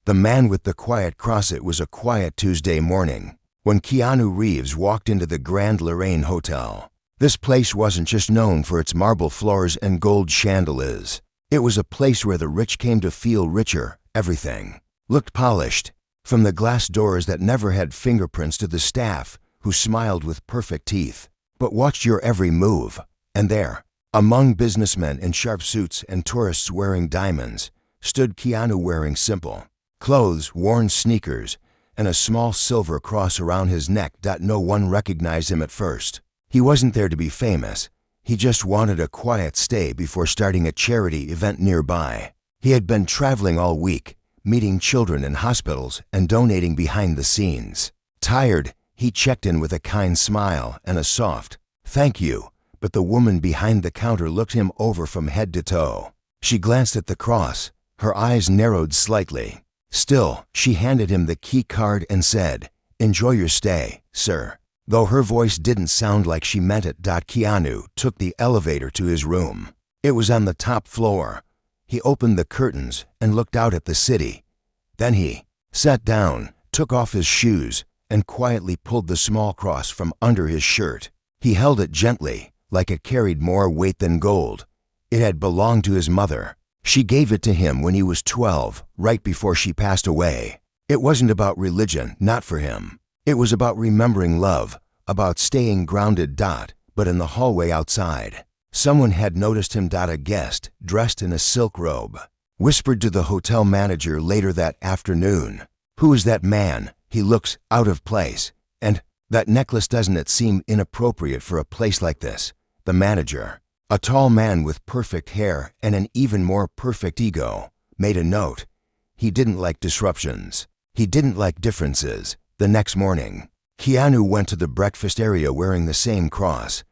The man with the quiet cross. It was a quiet Tuesday morning when Keanu Reeves walked into the Grand Lorraine Hotel. This place wasn't just known for its marble floors and gold chandeliers. It was a place where the rich came to feel richer. Everything looked polished, from the glass doors that never had fingerprints to the staff who smiled with perfect teeth, but watched your every move. And there, among businessmen in sharp suits and tourists wearing diamonds, stood Keanu wearing simple clothes, worn sneakers, and a small silver cross around his neck. No one recognized him at first. He wasn't there to be famous. He just wanted a quiet stay before starting a charity event nearby. He had been traveling all week, meeting children in hospitals and donating behind the scenes. Tired, he checked in with a kind smile and a soft, "Thank you," but the woman behind the counter looked him over from head to toe. She glanced at the cross. Her eyes narrowed slightly. Still, she handed him the key card and said, "Enjoy your stay, sir." Though her voice didn't sound like she meant it. Keanu took the elevator to his room. It was on the top floor. He opened the curtains and looked out at the city. Then he sat down, took off his shoes, and quietly pulled the small cross from under his shirt. He held it gently, like it carried more weight than gold. It had belonged to his mother. She gave it to him when he was 12, right before she passed away. It wasn't about religion, not for him. It was about remembering love, about staying grounded. But in the hallway outside, someone had noticed him. A guest, dressed in a silk robe, whispered to the hotel manager later that afternoon, "Who is that man? He looks out of place. And that necklace, doesn't it seem inappropriate for a place like this?" The manager, a tall man with perfect hair and an even more perfect ego, made a note. He didn't like disruptions. He didn't like differences. The next morning, Keanu went to the breakfast area wearing the same cross.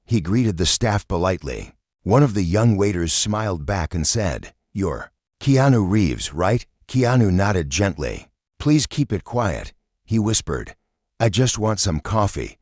He greeted the staff politely. One of the young waiters smiled back and said, "You're Keanu Reeves, right?" Keanu nodded gently. "Please keep it quiet," he whispered. "I just want some coffee."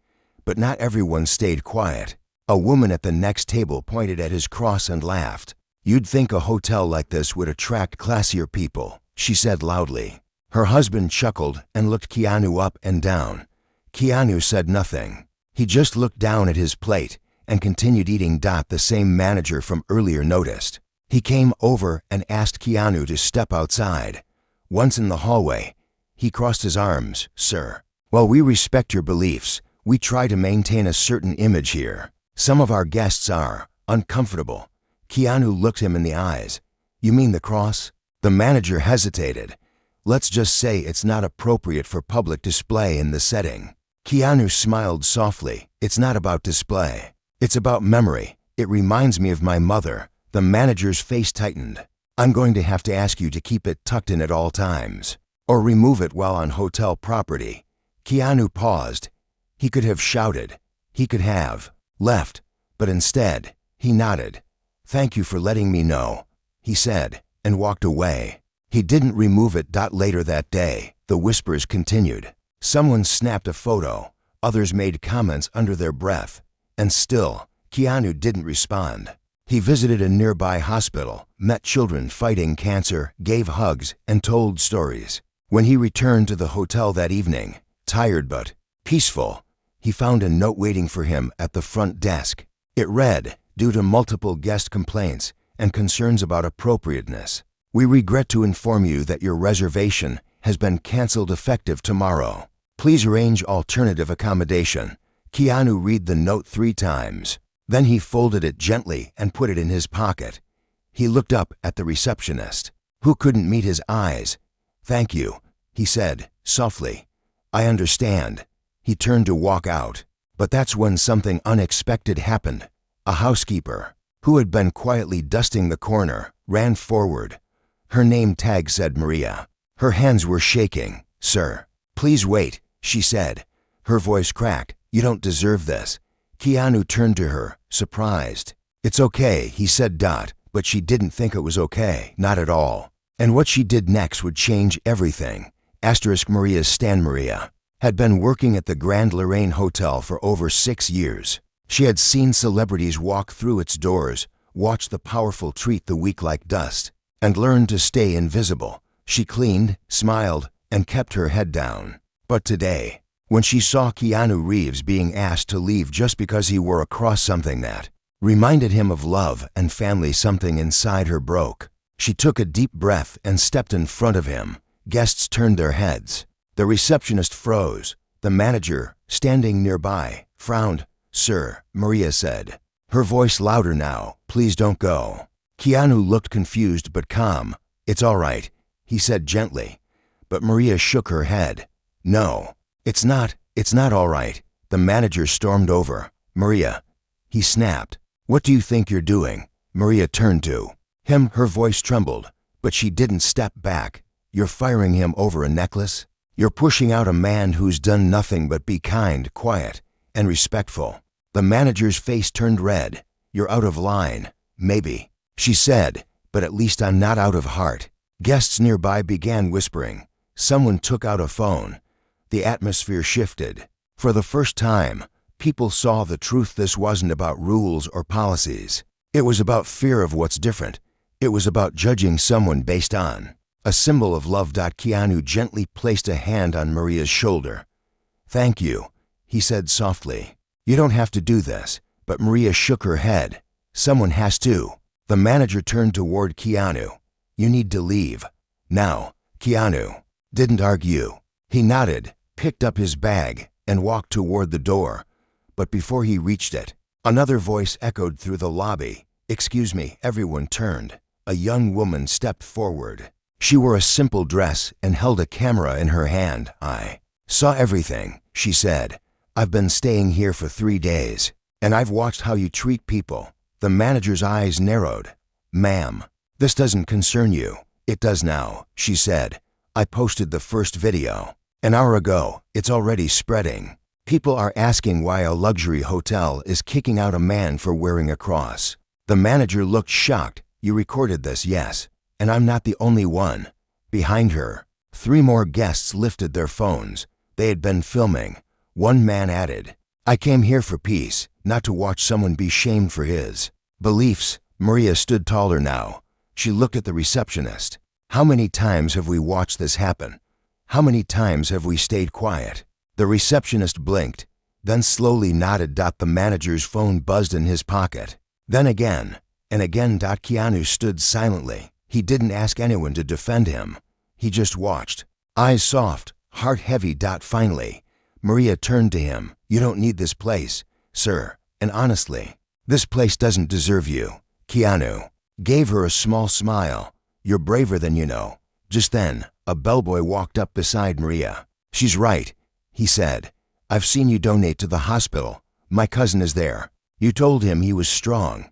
But not everyone stayed quiet. A woman at the next table pointed at his cross and laughed. "You'd think a hotel like this would attract classier people," she said loudly. Her husband chuckled and looked Keanu up and down. Keanu said nothing. He just looked down at his plate and continued eating. The same manager from earlier noticed. He came over and asked Keanu to step outside. Once in the hallway, he crossed his arms. "Sir, while we respect your beliefs, we try to maintain a certain image here. Some of our guests are uncomfortable." Keanu looked him in the eyes. "You mean the cross?" The manager hesitated. "Let's just say it's not appropriate for public display in the setting." Keanu smiled softly. "It's not about display. It's about memory. It reminds me of my mother." The manager's face tightened. "I'm going to have to ask you to keep it tucked in at all times, or remove it while on hotel property." Keanu paused. He could have shouted. He could have left, but instead, he nodded. "Thank you for letting me know," he said, and walked away. He didn't remove it. Later that day, the whispers continued. Someone snapped a photo. Others made comments under their breath. And still, Keanu didn't respond. He visited a nearby hospital, met children fighting cancer, gave hugs, and told stories. When he returned to the hotel that evening, tired but peaceful, he found a note waiting for him at the front desk. It read, "Due to multiple guest complaints and concerns about appropriateness, we regret to inform you that your reservation has been canceled effective tomorrow. Please arrange alternative accommodation." Keanu read the note 3 times. Then he folded it gently and put it in his pocket. He looked up at the receptionist, who couldn't meet his eyes. "Thank you," he said, softly. "I understand." He turned to walk out. But that's when something unexpected happened. A housekeeper, who had been quietly dusting the corner, ran forward. Her name tag said Maria. Her hands were shaking. "Sir, please wait," she said. Her voice cracked. "You don't deserve this." Keanu turned to her, surprised. "It's okay," he said. But she didn't think it was okay, not at all. And what she did next would change everything. Maria's Stan Maria had been working at the Grand Lorraine Hotel for over 6 years. She had seen celebrities walk through its doors, watched the powerful treat the weak like dust, and learned to stay invisible. She cleaned, smiled, and kept her head down. But today, when she saw Keanu Reeves being asked to leave just because he wore a cross, something that reminded him of love and family, something inside her broke. She took a deep breath and stepped in front of him. Guests turned their heads. The receptionist froze. The manager, standing nearby, frowned. "Sir," Maria said, her voice louder now, "please don't go." Keanu looked confused but calm. "It's all right," he said gently. But Maria shook her head. "No, it's not all right." The manager stormed over. "Maria," he snapped. "What do you think you're doing?" Maria turned to him. Her voice trembled, but she didn't step back. "You're firing him over a necklace? You're pushing out a man who's done nothing but be kind, quiet, and respectful." The manager's face turned red. "You're out of line." "Maybe," she said, "but at least I'm not out of heart." Guests nearby began whispering. Someone took out a phone. The atmosphere shifted. For the first time, people saw the truth. This wasn't about rules or policies. It was about fear of what's different. It was about judging someone based on a symbol of love. Keanu gently placed a hand on Maria's shoulder. "Thank you," he said softly. "You don't have to do this." But Maria shook her head. "Someone has to." The manager turned toward Keanu. "You need to leave now." Keanu didn't argue. He nodded, picked up his bag, and walked toward the door. But before he reached it, another voice echoed through the lobby. "Excuse me." Everyone turned. A young woman stepped forward. She wore a simple dress and held a camera in her hand. "I saw everything," she said. "I've been staying here for 3 days, and I've watched how you treat people." The manager's eyes narrowed. "Ma'am, this doesn't concern you." "It does now," she said. "I posted the first video an hour ago. It's already spreading. People are asking why a luxury hotel is kicking out a man for wearing a cross." The manager looked shocked. "You recorded this?" "Yes, and I'm not the only one." Behind her, 3 more guests lifted their phones. They had been filming. One man added, "I came here for peace, not to watch someone be shamed for his beliefs." Maria stood taller now. She looked at the receptionist. "How many times have we watched this happen? How many times have we stayed quiet?" The receptionist blinked, then slowly nodded. The manager's phone buzzed in his pocket. Then again, and again. Keanu stood silently. He didn't ask anyone to defend him. He just watched, eyes soft, heart heavy. Finally, Maria turned to him. "You don't need this place, sir, and honestly, this place doesn't deserve you." Keanu gave her a small smile. "You're braver than you know." Just then, a bellboy walked up beside Maria. "She's right," he said. "I've seen you donate to the hospital. My cousin is there. You told him he was strong.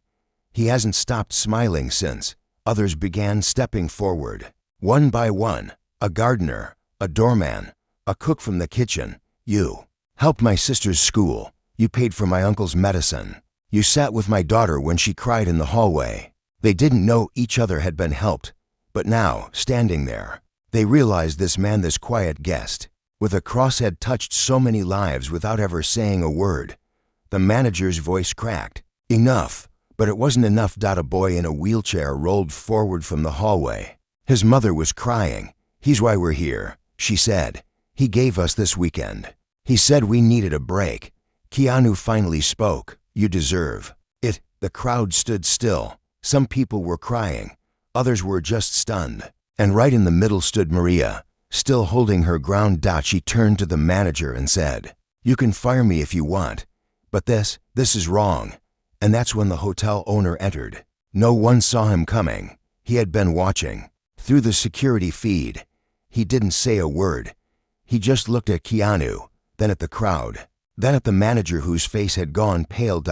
He hasn't stopped smiling since." Others began stepping forward. One by one, a gardener, a doorman, a cook from the kitchen. "You helped my sister's school. You paid for my uncle's medicine. You sat with my daughter when she cried in the hallway." They didn't know each other had been helped, but now, standing there, they realized this man, this quiet guest, with a cross, had touched so many lives without ever saying a word. The manager's voice cracked. "Enough." But it wasn't enough. A boy in a wheelchair rolled forward from the hallway. His mother was crying. "He's why we're here," she said. "He gave us this weekend. He said we needed a break." Keanu finally spoke. "You deserve it." The crowd stood still. Some people were crying. Others were just stunned. And right in the middle stood Maria, still holding her ground. She turned to the manager and said, "You can fire me if you want, but this is wrong." And that's when the hotel owner entered. No one saw him coming. He had been watching through the security feed. He didn't say a word. He just looked at Keanu, then at the crowd, then at the manager whose face had gone pale.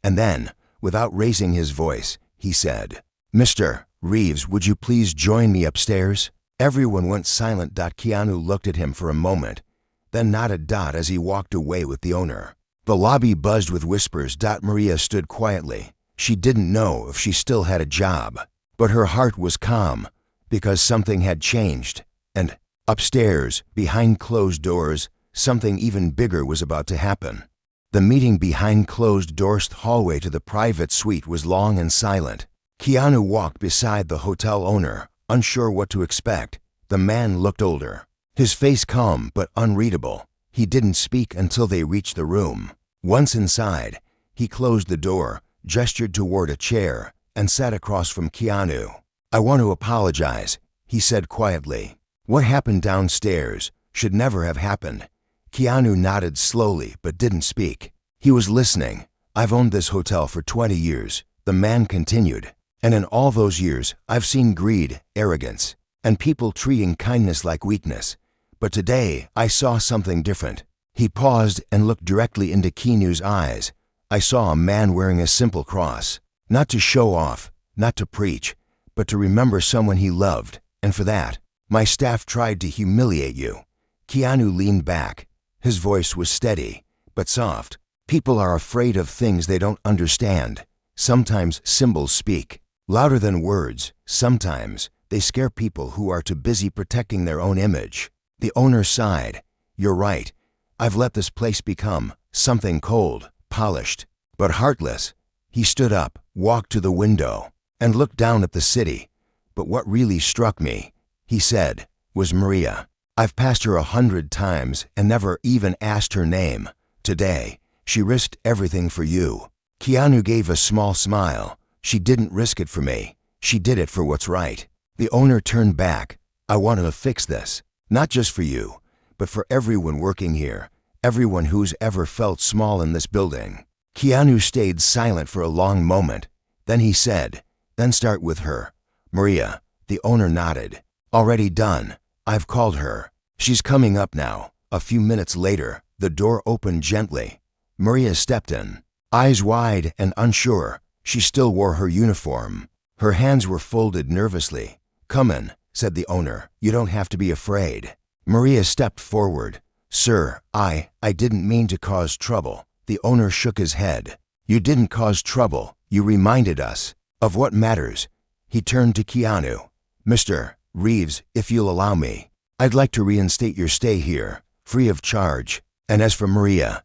And then, without raising his voice, he said, "Mr. Reeves, would you please join me upstairs?" Everyone went silent. Keanu looked at him for a moment, then nodded. As he walked away with the owner, the lobby buzzed with whispers. Maria stood quietly. She didn't know if she still had a job, but her heart was calm, because something had changed. And upstairs, behind closed doors, something even bigger was about to happen. The meeting behind closed doors. The hallway to the private suite was long and silent. Keanu walked beside the hotel owner, unsure what to expect. The man looked older, his face calm but unreadable. He didn't speak until they reached the room. Once inside, he closed the door, gestured toward a chair, and sat across from Keanu. "I want to apologize," he said quietly. "What happened downstairs should never have happened." Keanu nodded slowly but didn't speak. He was listening. "I've owned this hotel for 20 years, the man continued. "And in all those years, I've seen greed, arrogance, and people treating kindness like weakness. But today, I saw something different." He paused and looked directly into Keanu's eyes. "I saw a man wearing a simple cross, not to show off, not to preach, but to remember someone he loved, and for that, my staff tried to humiliate you." Keanu leaned back. His voice was steady, but soft. "People are afraid of things they don't understand. Sometimes symbols speak louder than words. Sometimes they scare people who are too busy protecting their own image." The owner sighed. "You're right. I've let this place become something cold, polished, but heartless." He stood up, walked to the window, and looked down at the city. "But what really struck me," he said, "was Maria. I've passed her 100 times and never even asked her name. Today, she risked everything for you." Keanu gave a small smile. "She didn't risk it for me. She did it for what's right." The owner turned back. "I want to fix this, not just for you, but for everyone working here, everyone who's ever felt small in this building." Keanu stayed silent for a long moment. Then he said, "Then start with her." "Maria." The owner nodded. "Already done. I've called her. She's coming up now." A few minutes later, the door opened gently. Maria stepped in, eyes wide and unsure. She still wore her uniform. Her hands were folded nervously. "Come in," said the owner. "You don't have to be afraid." Maria stepped forward. "Sir, I didn't mean to cause trouble." The owner shook his head. "You didn't cause trouble. You reminded us of what matters." He turned to Keanu. "Mr. Reeves, if you'll allow me, I'd like to reinstate your stay here, free of charge. And as for Maria,"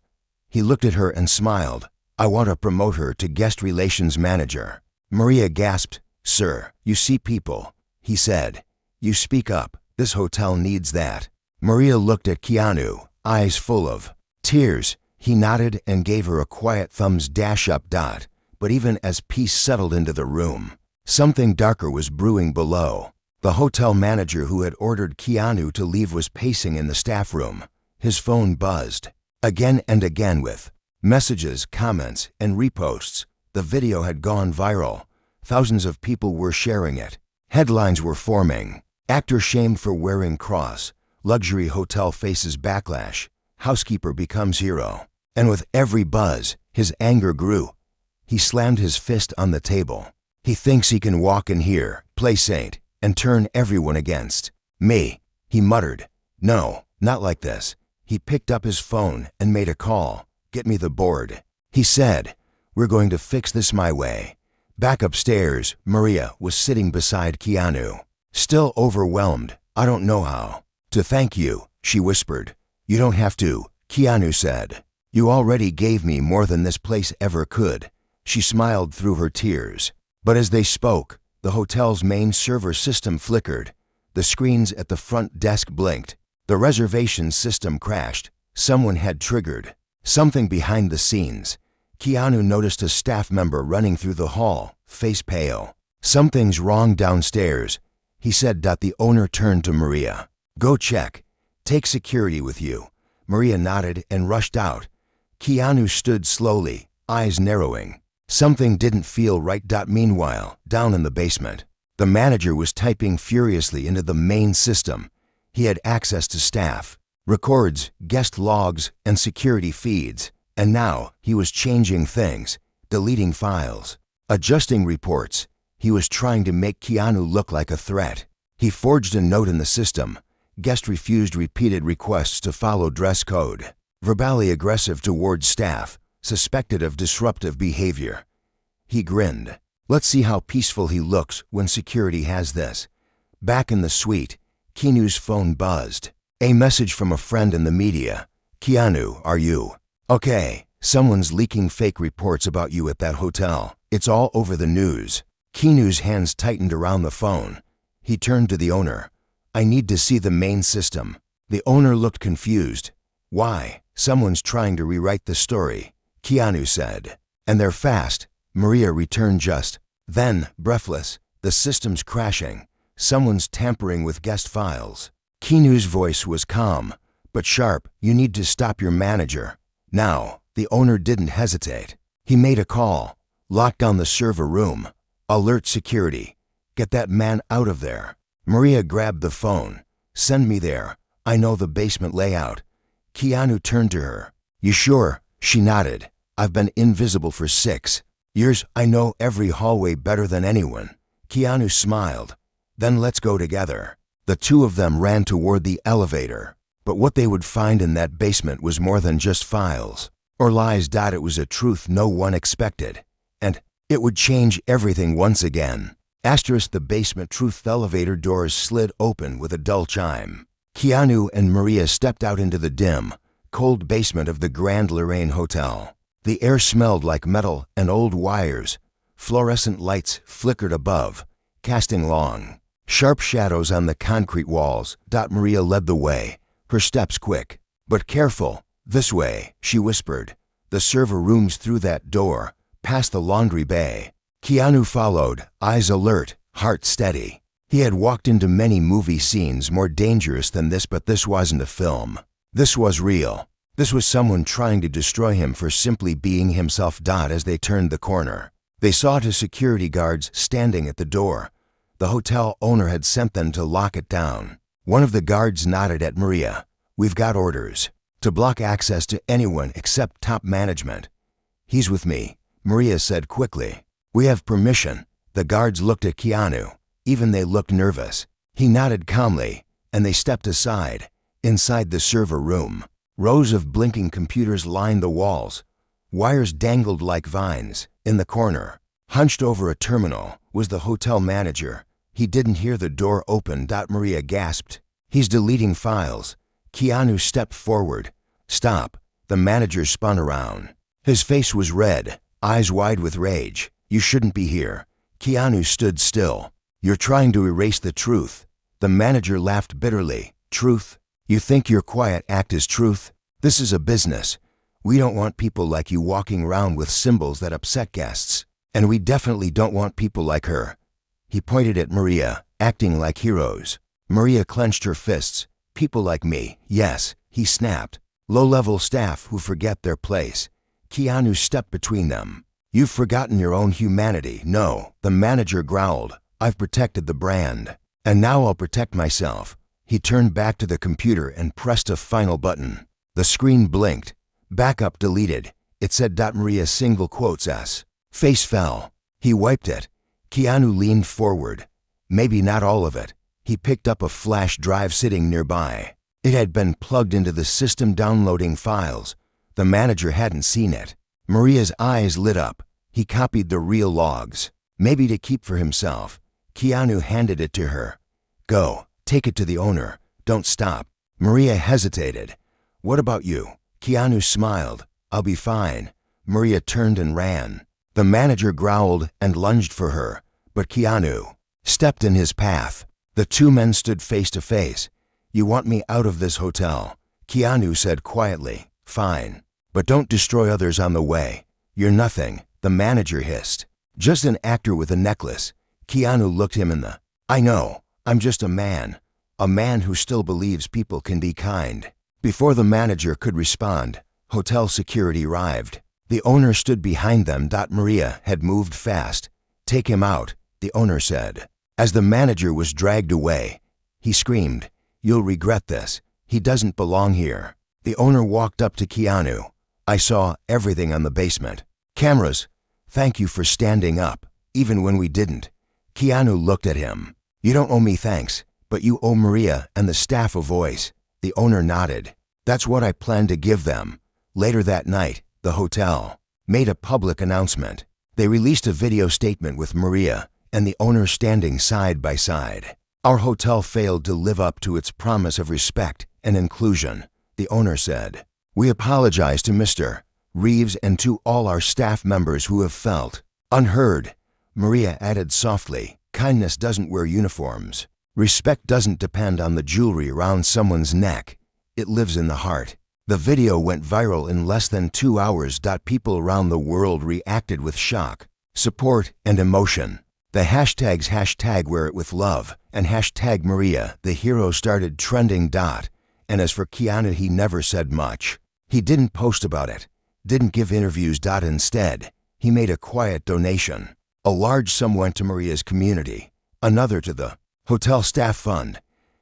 he looked at her and smiled, "I want to promote her to guest relations manager." Maria gasped. "Sir, you see people," he said. "You speak up. This hotel needs that." Maria looked at Keanu, eyes full of tears. He nodded and gave her a quiet thumbs up. But even as peace settled into the room, something darker was brewing below. The hotel manager who had ordered Keanu to leave was pacing in the staff room. His phone buzzed again and again with messages, comments, and reposts. The video had gone viral. Thousands of people were sharing it. Headlines were forming. "Actor shamed for wearing cross. Luxury hotel faces backlash. Housekeeper becomes hero." And with every buzz, his anger grew. He slammed his fist on the table. "He thinks he can walk in here, play saint, and turn everyone against me," he muttered. "No, not like this." He picked up his phone and made a call. "Get me the board," he said. "We're going to fix this my way." Back upstairs, Maria was sitting beside Keanu, still overwhelmed. "I don't know how to thank you," she whispered. "You don't have to," Keanu said. "You already gave me more than this place ever could." She smiled through her tears. But as they spoke, the hotel's main server system flickered. The screens at the front desk blinked. The reservation system crashed. Someone had triggered something behind the scenes. Keanu noticed a staff member running through the hall, face pale. "Something's wrong downstairs," he said. The owner turned to Maria. "Go check. Take security with you." Maria nodded and rushed out. Keanu stood slowly, eyes narrowing. Something didn't feel right. Meanwhile, down in the basement, the manager was typing furiously into the main system. He had access to staff records, guest logs, and security feeds. And now he was changing things, deleting files, adjusting reports. He was trying to make Keanu look like a threat. He forged a note in the system. Guest refused repeated requests to follow dress code. Verbally aggressive towards staff. Suspected of disruptive behavior. He grinned. "Let's see how peaceful he looks when security has this." Back in the suite, Keanu's phone buzzed. A message from a friend in the media. "Keanu, are you okay? Someone's leaking fake reports about you at that hotel. It's all over the news." Keanu's hands tightened around the phone. He turned to the owner. I need to see the main system. The owner looked confused. Why? Someone's trying to rewrite the story, Keanu said. And they're fast, Maria returned just then, breathless. The system's crashing. Someone's tampering with guest files. Keanu's voice was calm, but sharp. You need to stop your manager. Now. The owner didn't hesitate. He made a call. Lock down the server room. Alert security. Get that man out of there. Maria grabbed the phone. Send me there. I know the basement layout. Keanu turned to her. You sure? She nodded. I've been invisible for 6 years. I know every hallway better than anyone. Keanu smiled. Then let's go together. The two of them ran toward the elevator. But what they would find in that basement was more than just files. Or lies. It was a truth no one expected. And it would change everything once again. The basement truth elevator doors slid open with a dull chime. Keanu and Maria stepped out into the dim, cold basement of the Grand Lorraine Hotel. The air smelled like metal and old wires. Fluorescent lights flickered above, casting long, sharp shadows on the concrete walls. Maria led the way, her steps quick, but careful. This way, she whispered. The server rooms through that door, past the laundry bay. Keanu followed, eyes alert, heart steady. He had walked into many movie scenes more dangerous than this, but this wasn't a film. This was real. This was someone trying to destroy him for simply being himself. As they turned the corner, they saw 2 security guards standing at the door. The hotel owner had sent them to lock it down. One of the guards nodded at Maria. We've got orders to block access to anyone except top management. He's with me, Maria said quickly. We have permission. The guards looked at Keanu. Even they looked nervous. He nodded calmly, and they stepped aside. Inside the server room, rows of blinking computers lined the walls. Wires dangled like vines. In the corner, hunched over a terminal, was the hotel manager. He didn't hear the door open. Maria gasped. He's deleting files. Keanu stepped forward. Stop. The manager spun around. His face was red, eyes wide with rage. You shouldn't be here. Keanu stood still. You're trying to erase the truth. The manager laughed bitterly. Truth? You think your quiet act is truth? This is a business. We don't want people like you walking around with symbols that upset guests. And we definitely don't want people like her. He pointed at Maria, acting like heroes. Maria clenched her fists. People like me, yes, he snapped. Low-level staff who forget their place. Keanu stepped between them. You've forgotten your own humanity. No, the manager growled. I've protected the brand. And now I'll protect myself. He turned back to the computer and pressed a final button. The screen blinked. Backup deleted. It said Maria single quotes S. Face fell. He wiped it. Keanu leaned forward. Maybe not all of it. He picked up a flash drive sitting nearby. It had been plugged into the system downloading files. The manager hadn't seen it. Maria's eyes lit up. He copied the real logs. Maybe to keep for himself. Keanu handed it to her. Go, take it to the owner. Don't stop. Maria hesitated. What about you? Keanu smiled. I'll be fine. Maria turned and ran. The manager growled and lunged for her, but Keanu stepped in his path. The two men stood face to face. You want me out of this hotel? Keanu said quietly. Fine. But don't destroy others on the way. You're nothing, the manager hissed. Just an actor with a necklace. Keanu looked him in the I know, I'm just a man who still believes people can be kind. Before the manager could respond, hotel security arrived. The owner stood behind them. Maria had moved fast. Take him out, the owner said. As the manager was dragged away, he screamed, You'll regret this. He doesn't belong here. The owner walked up to Keanu. I saw everything on the basement. Cameras. Thank you for standing up, even when we didn't. Keanu looked at him. You don't owe me thanks, but you owe Maria and the staff a voice. The owner nodded. That's what I planned to give them. Later that night, the hotel made a public announcement. They released a video statement with Maria and the owner standing side by side. Our hotel failed to live up to its promise of respect and inclusion, the owner said. We apologize to Mr. Reeves and to all our staff members who have felt unheard. Maria added softly, kindness doesn't wear uniforms. Respect doesn't depend on the jewelry around someone's neck. It lives in the heart. The video went viral in less than 2 hours. People around the world reacted with shock, support, and emotion. The hashtags #WearItWithLove and #Maria, the hero, started trending. And as for Keanu, he never said much. He didn't post about it, didn't give interviews. Instead, he made a quiet donation. A large sum went to Maria's community, another to the hotel staff fund,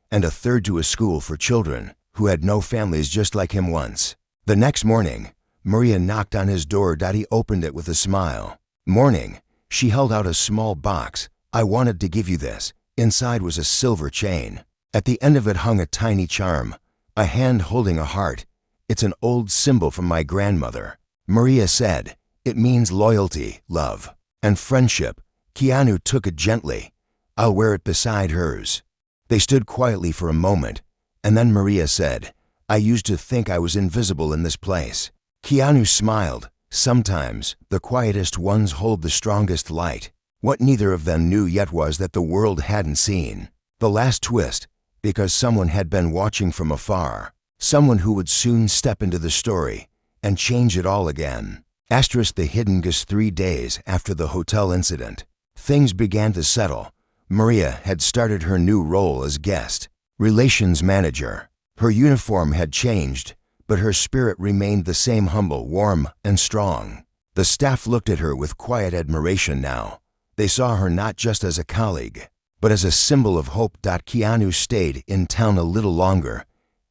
and a third to a school for children who had no families just like him once. The next morning, Maria knocked on his door. He opened it with a smile. Morning, she held out a small box. "I wanted to give you this." Inside was a silver chain. At the end of it hung a tiny charm, a hand holding a heart. "It's an old symbol from my grandmother," Maria said. "It means loyalty, love, and friendship." Keanu took it gently. "I'll wear it beside hers." They stood quietly for a moment, and then Maria said, "I used to think I was invisible in this place." Keanu smiled. Sometimes, the quietest ones hold the strongest light. What neither of them knew yet was that the world hadn't seen the last twist, because someone had been watching from afar. Someone who would soon step into the story and change it all again. The hidden ghost. 3 days after the hotel incident, things began to settle. Maria had started her new role as guest relations manager. Her uniform had changed, but her spirit remained the same, humble, warm, and strong. The staff looked at her with quiet admiration now. They saw her not just as a colleague, but as a symbol of hope. Keanu stayed in town a little longer.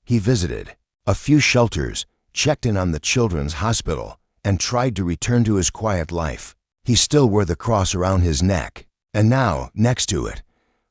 He visited a few shelters, checked in on the children's hospital, and tried to return to his quiet life. He still wore the cross around his neck, and now, next to it,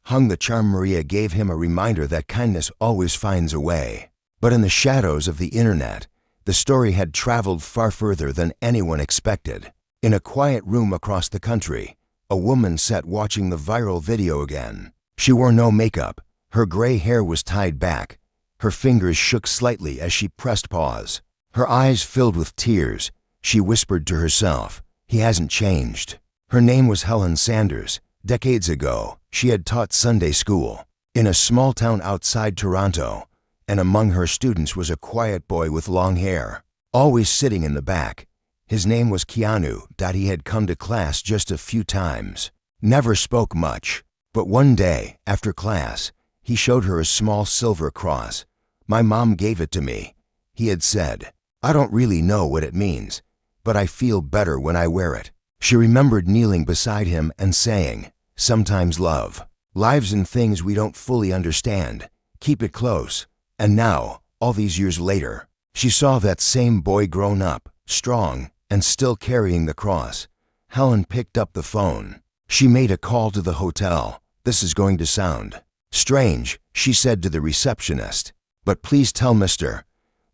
hung the charm Maria gave him, a reminder that kindness always finds a way. But in the shadows of the internet, the story had traveled far further than anyone expected. In a quiet room across the country, a woman sat watching the viral video again. She wore no makeup. Her gray hair was tied back. Her fingers shook slightly as she pressed pause. Her eyes filled with tears. She whispered to herself, "He hasn't changed." Her name was Helen Sanders. Decades ago, she had taught Sunday school in a small town outside Toronto, and among her students was a quiet boy with long hair, always sitting in the back. His name was Keanu. He had come to class just a few times, never spoke much, but one day, after class, he showed her a small silver cross. "My mom gave it to me," he had said. "I don't really know what it means, but I feel better when I wear it." She remembered kneeling beside him and saying, "Sometimes love, lives in things we don't fully understand. Keep it close." And now, all these years later, she saw that same boy grown up, strong, and still carrying the cross. Helen picked up the phone. She made a call to the hotel. "This is going to sound strange," she said to the receptionist, "but please tell Mr.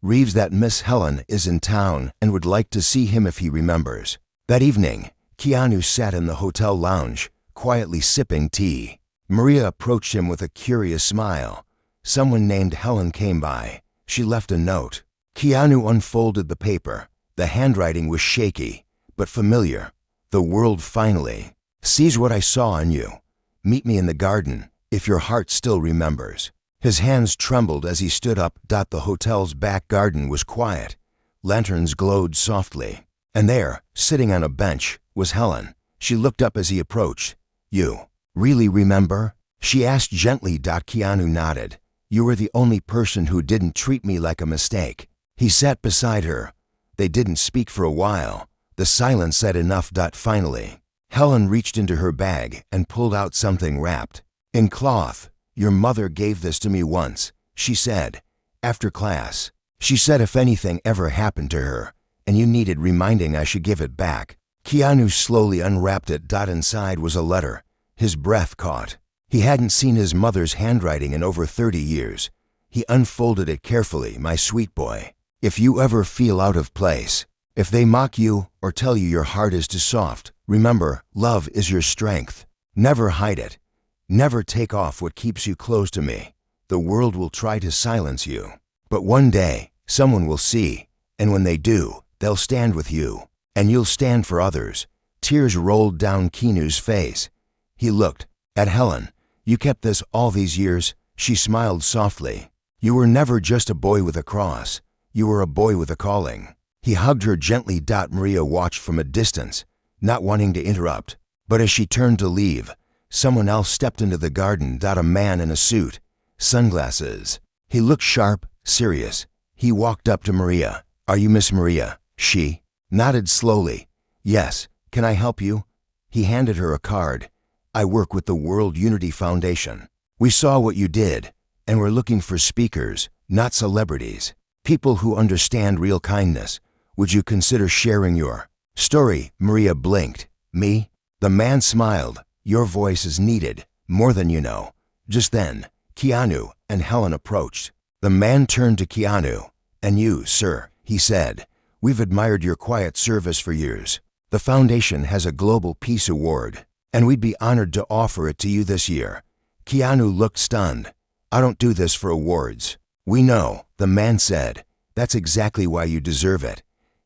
Reeves that Miss Helen is in town and would like to see him if he remembers." That evening, Keanu sat in the hotel lounge, quietly sipping tea. Maria approached him with a curious smile. Someone named Helen came by. She left a note. Keanu unfolded the paper. The handwriting was shaky, but familiar. "The world finally sees what I saw in you. Meet me in the garden, if your heart still remembers." His hands trembled as he stood up. The hotel's back garden was quiet. Lanterns glowed softly. And there, sitting on a bench, was Helen. She looked up as he approached. "You really remember?" she asked gently. Keanu nodded. "You were the only person who didn't treat me like a mistake." He sat beside her. They didn't speak for a while. The silence said enough. Finally, Helen reached into her bag and pulled out something wrapped in cloth. "Your mother gave this to me once," she said, "after class. She said if anything ever happened to her, and you needed reminding, I should give it back." Keanu slowly unwrapped it. Inside was a letter. His breath caught. He hadn't seen his mother's handwriting in over 30 years. He unfolded it carefully. "My sweet boy, if you ever feel out of place, if they mock you or tell you your heart is too soft, remember, love is your strength. Never hide it. Never take off what keeps you close to me. The world will try to silence you, but one day, someone will see, and when they do, they'll stand with you, and you'll stand for others." Tears rolled down Keanu's face. He looked at Helen. You kept this all these years?" She smiled softly. "You were never just a boy with a cross. You were a boy with a calling." He hugged her gently. Maria watched from a distance, not wanting to interrupt. But as she turned to leave, someone else stepped into the garden. A man in a suit, sunglasses. He looked sharp, serious. He walked up to Maria. "Are you Miss Maria?" She nodded slowly. "Yes. Can I help you?" He handed her a card. "I work with the World Unity Foundation. We saw what you did, and we're looking for speakers, not celebrities. People who understand real kindness. Would you consider sharing your story?" Maria blinked. "Me?" The man smiled. "Your voice is needed, more than you know." Just then, Keanu and Helen approached. The man turned to Keanu. "And you, sir," he said. "We've admired your quiet service for years. The foundation has a Global Peace Award, and we'd be honored to offer it to you this year." Keanu looked stunned. "I don't do this for awards." "We know," the man said. "That's exactly why you deserve it."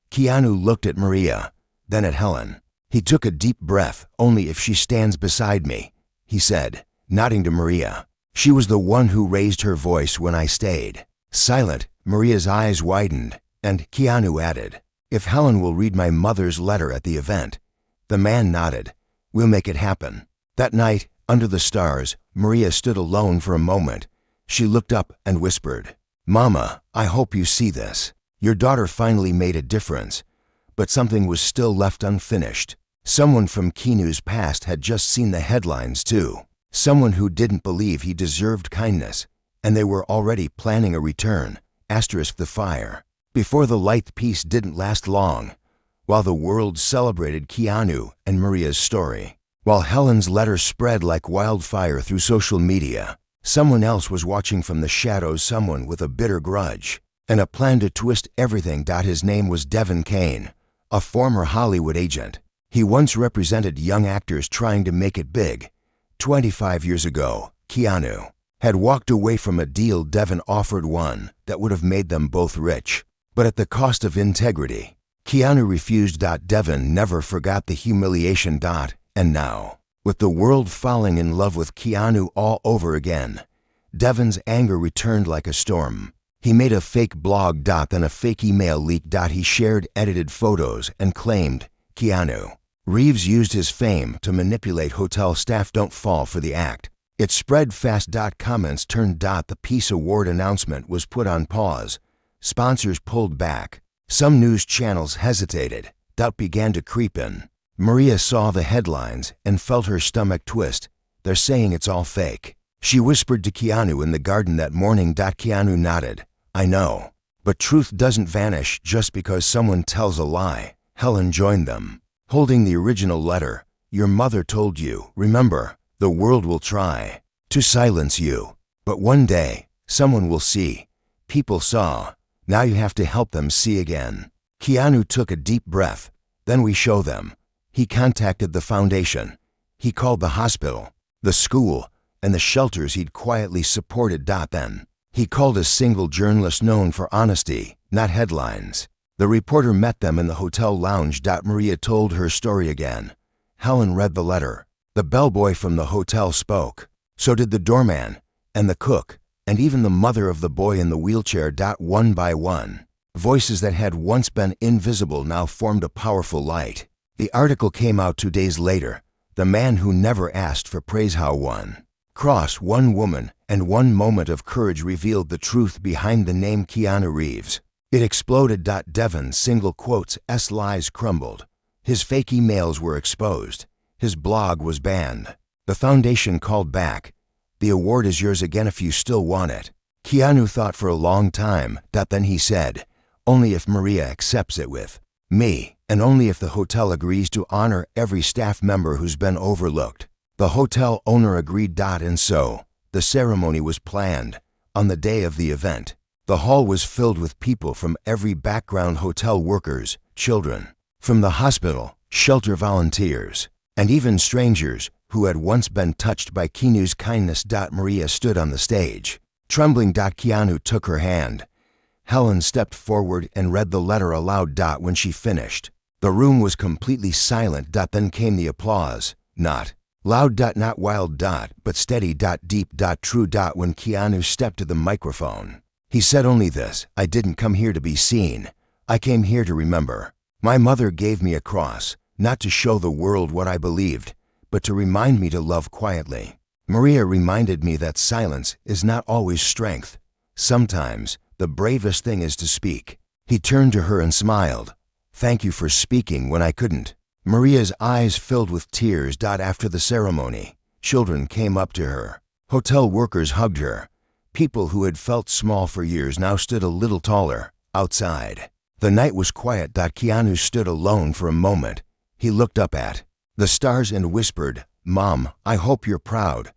Keanu looked at Maria, then at Helen. He took a deep breath. "Only if she stands beside me," he said, nodding to Maria. "She was the one who raised her voice when I stayed silent." Maria's eyes widened, and Keanu added, "If Helen will read my mother's letter at the event." The man nodded. "We'll make it happen." That night, under the stars, Maria stood alone for a moment. She looked up and whispered, "Mama, I hope you see this. Your daughter finally made a difference." But something was still left unfinished. Someone from Keanu's past had just seen the headlines too. Someone who didn't believe he deserved kindness, and they were already planning a return. The fire. Before the light piece didn't last long. While the world celebrated Keanu and Maria's story, while Helen's letter spread like wildfire through social media, someone else was watching from the shadows, someone with a bitter grudge and a plan to twist everything. His name was Devin Kane, a former Hollywood agent. He once represented young actors trying to make it big. 25 years ago, Keanu had walked away from a deal Devin offered, one that would have made them both rich, but at the cost of integrity. Keanu refused. Devin never forgot the humiliation. And now, with the world falling in love with Keanu all over again, Devin's anger returned like a storm. He made a fake blog. Then a fake email leaked. He shared edited photos and claimed Keanu Reeves used his fame to manipulate hotel staff. Don't fall for the act. It spread fast. Comments turned. The Peace Award announcement was put on pause. Sponsors pulled back. Some news channels hesitated. Doubt began to creep in. Maria saw the headlines and felt her stomach twist. "They're saying it's all fake," she whispered to Keanu in the garden that morning. Keanu nodded. "I know. But truth doesn't vanish just because someone tells a lie." Helen joined them, holding the original letter. "Your mother told you, remember, the world will try to silence you. But one day, someone will see." People saw. Now you have to help them see again. Keanu took a deep breath. "Then we show them." He contacted the foundation. He called the hospital, the school, and the shelters he'd quietly supported. Then he called a single journalist known for honesty, not headlines. The reporter met them in the hotel lounge. Maria told her story again. Helen read the letter. The bellboy from the hotel spoke. So did the doorman, and the cook, and even the mother of the boy in the wheelchair. One by one, voices that had once been invisible now formed a powerful light. The article came out 2 days later. The man who never asked for praise. How one cross, one woman, and one moment of courage revealed the truth behind the name Keanu Reeves. It exploded. Devin's single quotes lies crumbled. His fake emails were exposed. His blog was banned. The foundation called back. "The award is yours again if you still want it." Keanu thought for a long time. Then he said, "Only if Maria accepts it with me, and only if the hotel agrees to honor every staff member who's been overlooked." The hotel owner agreed. And so, the ceremony was planned. On the day of the event, the hall was filled with people from every background: hotel workers, children from the hospital, shelter volunteers, and even strangers who had once been touched by Keanu's kindness. Maria stood on the stage, trembling. Keanu took her hand. Helen stepped forward and read the letter aloud. When she finished, the room was completely silent. Then came the applause. Not Loud. Not wild. But steady. Deep. True. When Keanu stepped to the microphone, he said only this: "I didn't come here to be seen. I came here to remember. My mother gave me a cross, not to show the world what I believed, but to remind me to love quietly. Maria reminded me that silence is not always strength. Sometimes the bravest thing is to speak." He turned to her and smiled. "Thank you for speaking when I couldn't." Maria's eyes filled with tears. After the ceremony, children came up to her. Hotel workers hugged her. People who had felt small for years now stood a little taller, outside. The night was quiet. Keanu stood alone for a moment. He looked up at the stars and whispered, "Mom, I hope you're proud."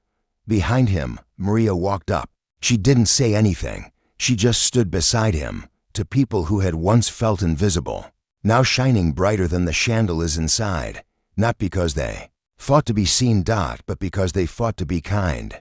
Behind him, Maria walked up. She didn't say anything. She just stood beside him, to people who had once felt invisible, now shining brighter than the chandeliers inside, not because they fought to be seen. But because they fought to be kind.